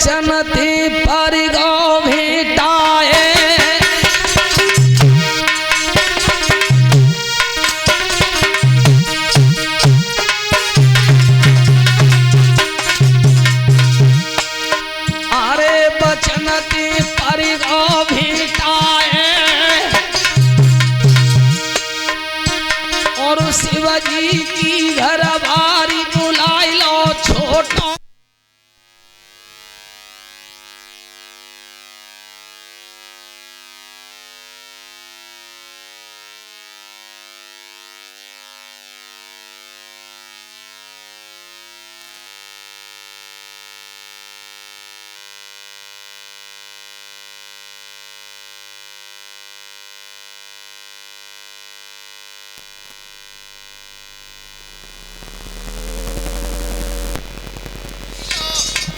चनती पर गो भेटाए अरे बचनती पर गो भेटाए और शिवजी की घर बारी बुलाई लो छोटो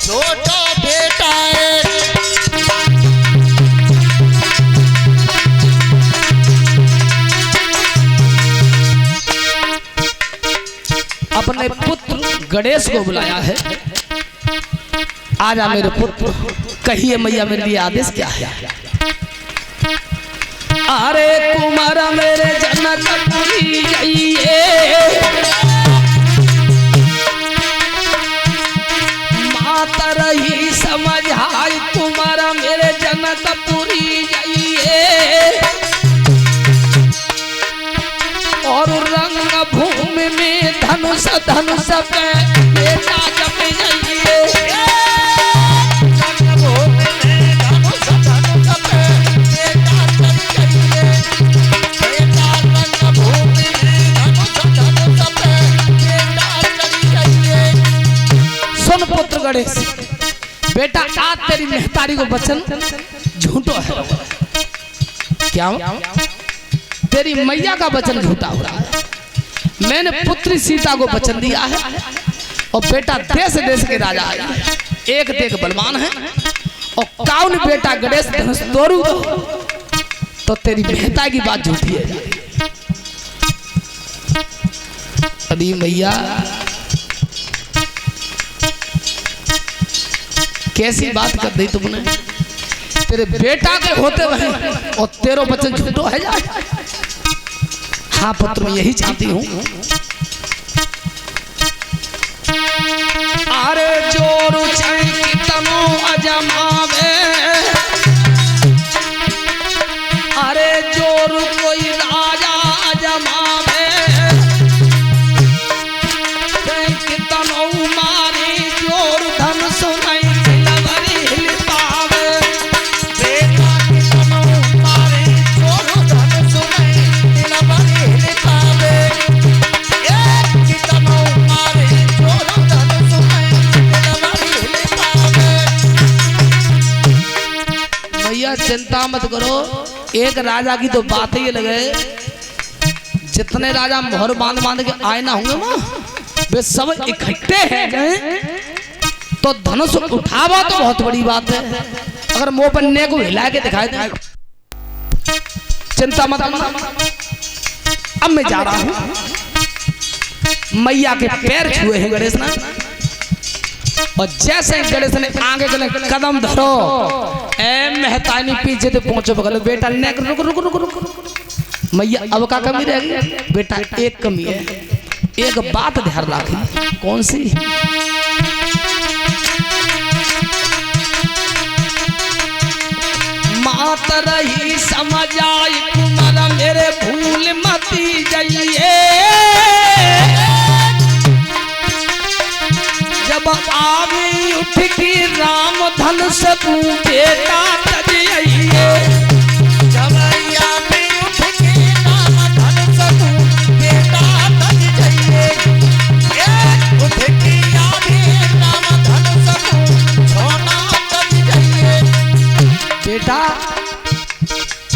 छोटा बेटा है अपने पुत्र गणेश को बुलाया है। आजा मेरे पुत्र, कहिए मैया मेरे लिए आदेश क्या है। अरे कुमार मेरे जनकपुरी जाइए तरही समझ आई कुमार मेरे जनकपुरी जाइए और रंग भूमि में धनुष धनुष पे बेटा जप जाइए रंग भूमि में धनुष धनुष पे बेटा जप जाइए बेटा रंग भूमि में धनुष धनुष पे बेटा जप जाइए। सुन पुत्र गणेश, बेटा आज तेरी महतारी को वचन झूठो है। क्या तेरी मैया का वचन झूठा हो रहा है। मैंने पुत्री सीता को वचन दिया है और बेटा देश देश के राजा है, एक देख बलवान है और कौन बेटा गणेश धनुष तोड़ू तो तेरी महता की बात झूठी है। अरे मैया कैसी बात कर दी तुमने, तेरे बेटा के होते हुए और तेरो बच्चन झूठो है जाए। हाँ पुत्र मैं यही चाहती हूँ। अरे जोर कितनो अजमावे अरे जोर कोई राजा अजमावे कितनो मारी जोर धन सुनाई चिंता मत करो, एक राजा की तो बात ही लगे। जितने राजा मोहर बांध बांध के आए ना होंगे मां वे सब इकट्ठे हैं तो धनुष उठावा तो बहुत बड़ी बात है। अगर मुंह पन्ने को हिला के दिखाई दे चिंता मत करना। अब मैं जा रहा हूं, मैया के पैर छुए हैं गणेश ने और जैसे गणेश ने आगे कदम धरो ए महतानी पीछे तो पहुंचो बगल बेटा ने रुक रुक रुक रुक मैया अब का कमी रह गई बेटा, एक कमी है, एक बात ध्यान रखी। कौन सी? मात रही समझ आई कुमार मेरे भूल मती जाइए जब आवी उठ की राम धन से तू बेटा तज आइए जब आवी उठ की राम धन से तू बेटा तज जाइए उठ की आवी राम धन से तू छोना तज जाइए। बेटा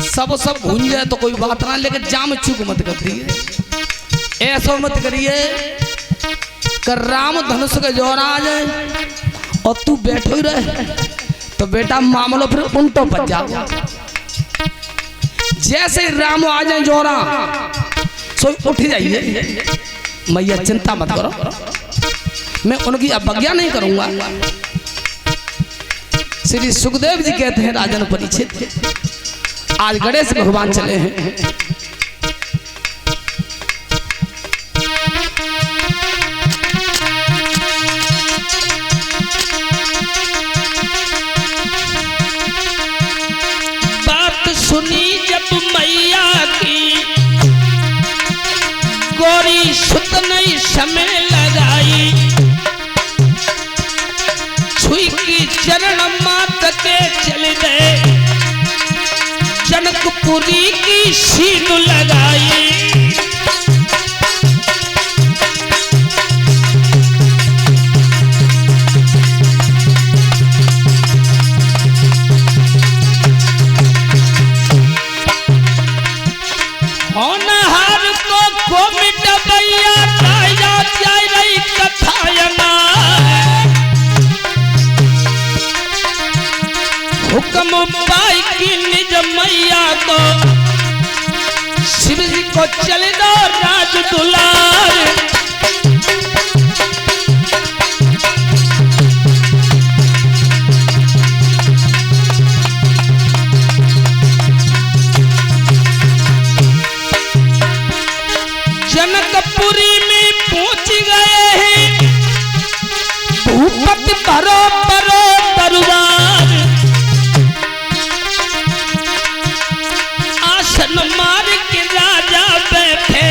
सब भूल जाए तो कोई बात ना, लेकिन जाम चूक मत कर दिए, ऐसा मत करिए कर राम धनुष के जोर आ जाए और तू बैठो ही रहे तो बेटा मामलो फिर उल्टो बच जाओ। जैसे राम आ जाए जोरा सो उठ जाइए। मैया चिंता मत करो, मैं उनकी अवज्ञा नहीं करूंगा। श्री सुखदेव जी कहते हैं राजन परीक्षित, आज गणेश भगवान चले हैं। बात सुनी जब मैया की, गोरी सुत नहीं समय लगाई, छुई की चरण मात के चल गए, जनकपुरी की सीध लगाई। होनहार को मिटबैया ताया जाय रही कथायना, हुक्म पाई की निज मैया को, शिव जी को चल दो राज दुलार। जनकपुरी में पहुंच गए हैं, भूपति भरो परो दरबार, आसन मार के राजा बैठे,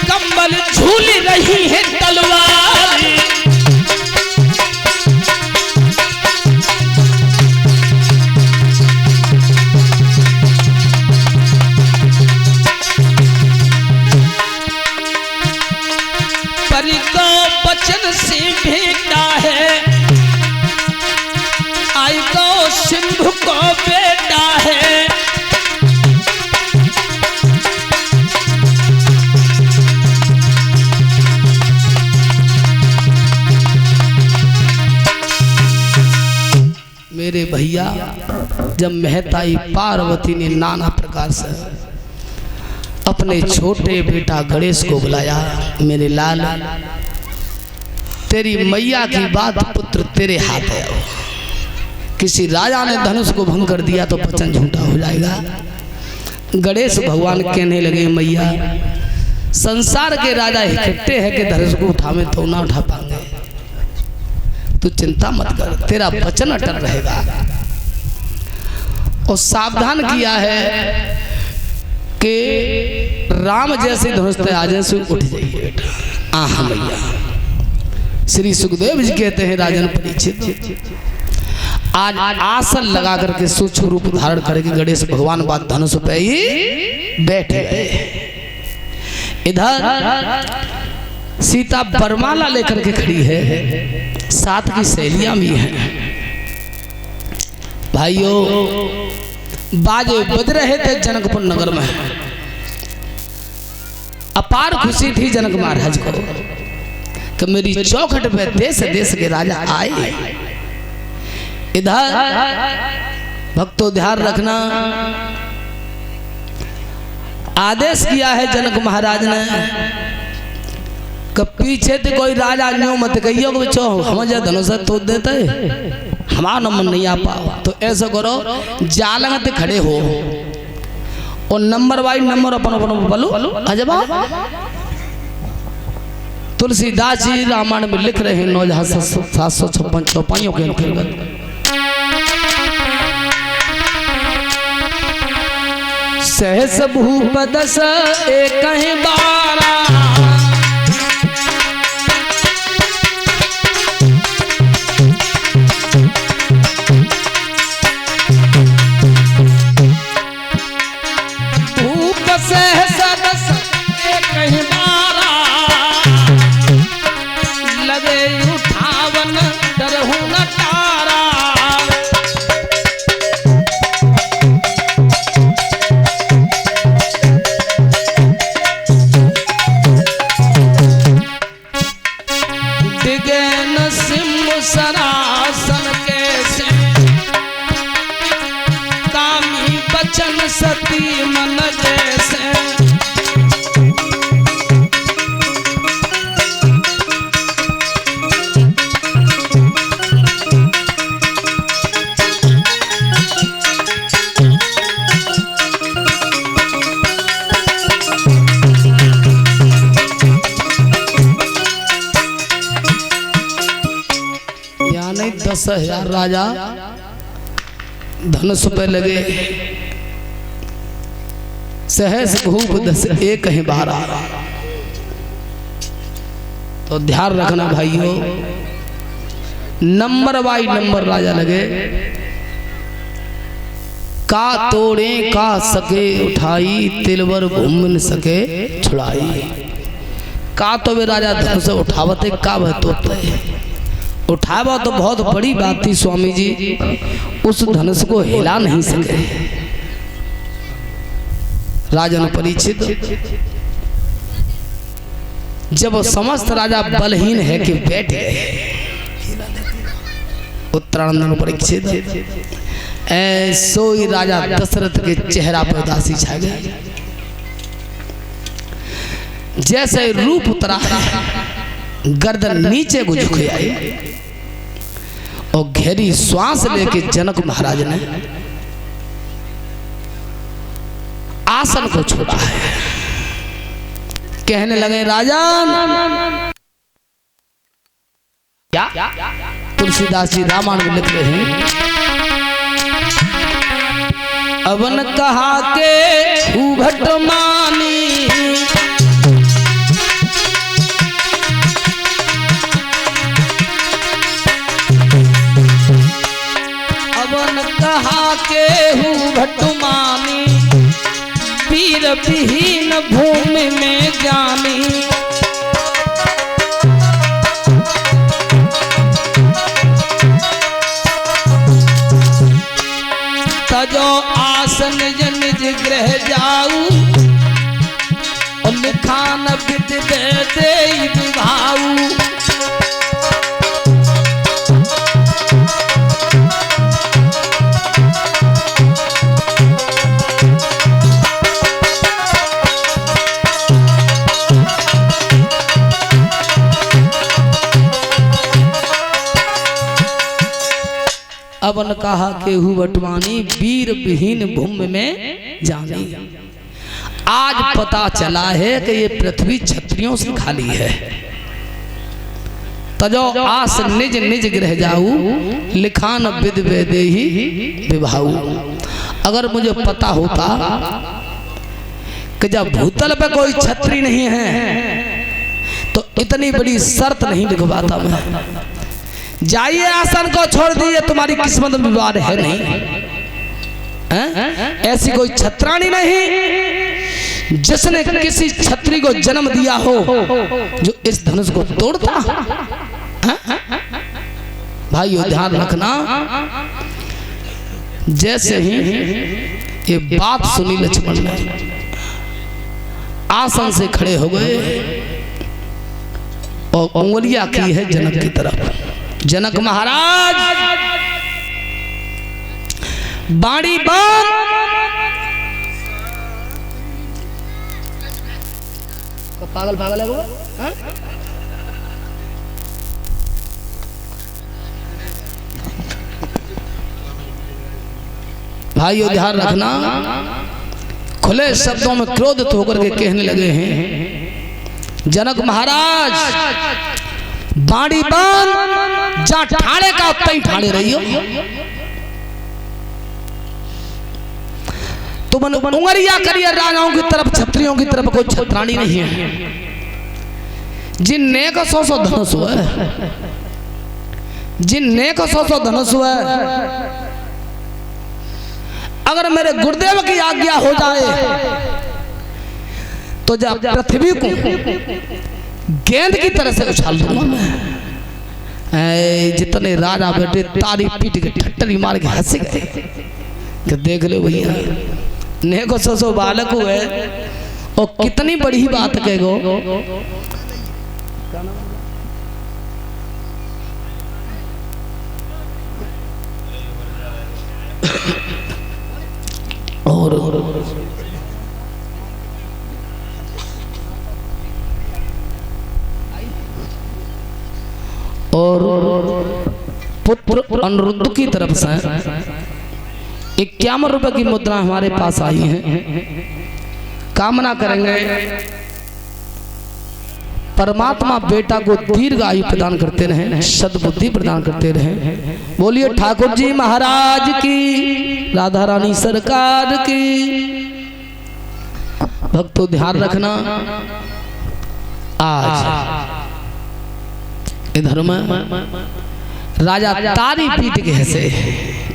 कंबल झूल रही है तलवार। परी को बचन से भेटा है, आई को सिंधु को बेटा है, मेरे भैया जब महताई पार्वती ने नाना प्रकार से अपने छोटे बेटा गणेश को बुलाया, मेरे लाल तेरी मैया की बात पुत्र तेरे हाथ है। किसी राजा ने धनुष को भंग कर दिया तो वचन झूठा हो जाएगा। गणेश भगवान कहने लगे, मैया संसार के राजा इकट्ठे हैं कि धनुष को उठावे तो ना उठा पाएंगे, तू चिंता मत कर, तेरा वचन अटल रहेगा। और सावधान किया है कि राम जैसे धनुष आ जाए से उठ जाइए बेटा। हाँ भैया, श्री सुखदेव जी कहते हैं राजन परीक्षित, आज आसन लगा करके सूक्ष्म रूप धारण करके गणेश भगवान बात धनुष पे ही बैठ गए। इधर सीता बरमाला लेकर के खड़ी है, साथ की सहेलियां भी हैं। भाइयों बाजे बज रहे थे जनकपुर नगर में, अपार खुशी थी जनक महाराज को कि मेरी चौखट पे देश देश के राजा आए। इधर भक्तों ध्यान रखना, आदेश किया है जनक महाराज ने कि पीछे तो कोई राजा न्यू मत कहियो कि बच्चों हम जो धनुष तो देते हमारा नंबर नहीं आ पाओ, तो ऐसा करो जालंग खड़े हो और नंबर वाइज नंबर अपन अपन बोलो। अजबा तुलसीदास जी रामायण में लिख रहे हैं 9756 चौपाइयों के अंतर्गत, सहस भूप दस एक बारा, भूप सहस दस एक बारा, लगे उठावन डरहु न तारा। 10,000 राजा धनुष पे लगे, सहस भूप 10 एक ही 12। तो ध्यान रखना भाइयों, नंबर बाई नंबर राजा लगे। का तोड़े का सके उठाई, तिलवर घूम न सके छुड़ाई। का तो वे राजा धनुष उठावते, का वह तोड़ते उठावा तो बहुत बड़ी बात थी स्वामी जी, उस धनुष को हिला नहीं सके। राजन परीक्षित जब समस्त राजा बलहीन है कि बैठ गए, उत्तरानंद परीक्षित ऐसो ही राजा दशरथ के चेहरा पर उदासी छा गई। जैसे रूप उतरा, गर्दन नीचे को झुक आई और गहरी श्वास लेके जनक महाराज ने आसन को छोड़ा है। कहने लगे राजन, क्या तुलसीदास जी रामायण में लिख रहे हैं, अवन कहा के भूभट मानी, अवन कहा के भूभट मानी, वीर विहीन भूमि में जानी। तजो आस निज निज गृह जाऊ, और लिखान विद दे विभाऊ। अवन कहा केहू बटवानी, वीर विहीन भूमि में जानी। आज पता चला है कि ये पृथ्वी क्षत्रियों से खाली है। तजो आस निज निज गृह जाऊ, लिखान विद वेदेहि विभाऊ। अगर मुझे पता होता कि जब भूतल पे कोई क्षत्रिय नहीं है तो इतनी बड़ी शर्त नहीं लिखवाता मैं। जाइए आसन को छोड़ दीजिए, तुम्हारी किस्मत में विवाद है नहीं है? ऐसी कोई छत्राणी नहीं जिसने किसी छत्री को जन्म दिया हो जो इस धनुष को तोड़ता। भाइयों ध्यान रखना, जैसे ही ये बात सुनी लक्ष्मण ने आसन से खड़े हो गए और उंगलियां की है जनक की तरफ। जनक महाराज बाड़ी बाण पागल पागल है वो, भाइयों ध्यान रखना, खुले शब्दों में क्रोधित होकर के कहने लगे हैं जनक महाराज, बाड़ी बाण जा ठाणे का उतना ठाणे रही हो। तुम उंगलियां करिए राजाओं की तरफ, क्षत्रियों की तरफ, कोई छत्राणी नहीं है। जिनने को 100 धनुष हुआ, जिनने को 100 धनुष हुआ, अगर मेरे गुरुदेव की आज्ञा हो जाए तो जब पृथ्वी को गेंद की तरह से उछाल दूंगा मैं। जितने राजा बेटे तारी पीट के ठट्टरी मार के हंस गए कि देख लो भैया, नेको 100 बालक हुए और कितनी बड़ी बात कहेगो। और पुत्र अनिरुद्ध की तरफ से 51 रुपए की मुद्रा हमारे पास आई है। कामना करेंगे परमात्मा बेटा को दीर्घ आयु प्रदान करते रहे, सद्बुद्धि प्रदान करते रहे। बोलिए ठाकुर जी महाराज की, राधा रानी सरकार की। भक्तों ध्यान रखना, आज इधर में राजा तारी पीट के हंसे,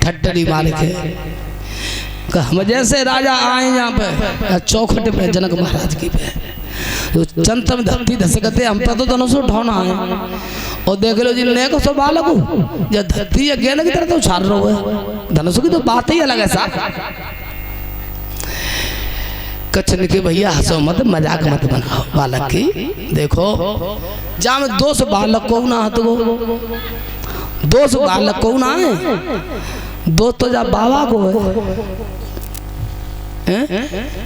ठट्टरी मार के। हम जैसे राजा आए यहाँ पे चौखट पे जनक महाराज की पे, तो चंत में धरती धसकते हम पे तो धनुष उठाना है। और देख लो जी ने को सब बालक जब धरती गेंद की तरह तो उछाल रहे है, धनुष की तो बात ही अलग है साहब। कचन के भैया हंसो मत, मजाक मत बनाओ बालक की। देखो जा में दोष बालक को ना हत को, दोष बालक को ना है, दोष तो जा बाबा को है।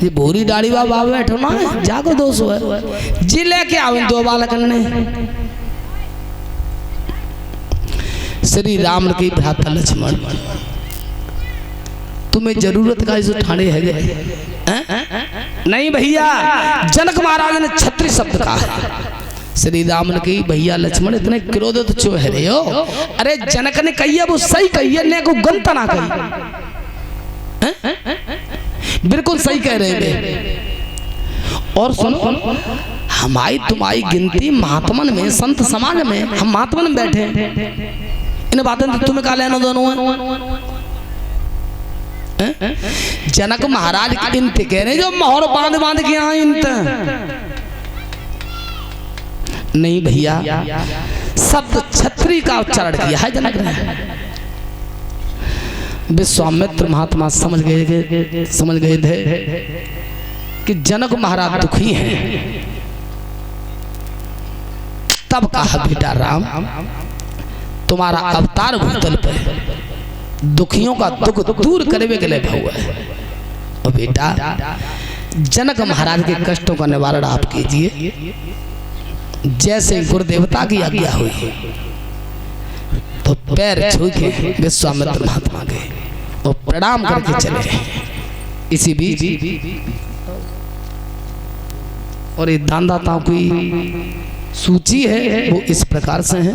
ये भूरी दाढ़ी बाबा बैठो ना है, जाको दोष है जी लेके आओ दो बालक ने। श्री राम की भ्राता लक्ष्मण, तुम्हें जरूरत का इस ठाणे है नहीं भैया। जनक महाराज ने छत्री शब्द कहा। श्री राम ने कही भैया लक्ष्मण इतने क्रोधित क्यों है रे हो? अरे जनक ने कही है वो सही कही है, ने को गलत ना कही। बिल्कुल सही कह रहे हैं। और सुनो, हमारी तुम्हारी गिनती महात्मन में, संत समाज में, हम महात्मन में बैठे इन बातों से तुम्हें क्या लेना दोनों है? जनक महाराज इंत कह रहे जो मोहर बांध बांध के आए इंत नहीं भैया, शब्द छत्री का उच्चारण किया है जनक ने। विश्वामित्र महात्मा समझ गए थे कि जनक महाराज दुखी हैं। तब कहा बेटा राम तुम्हारा अवतार भूतल पे दुखियों का दुख दूर करने के लिए हुआ है। और बेटा जनक महाराज के कष्टों का निवारण आप कीजिए। जैसे गुरुदेवता की आज्ञा हुई तो पैर छू के विश्वामित्र महात्मा के और प्रणाम करके चले। इसी बीच और ये दानदाताओं की सूची है वो इस प्रकार से है।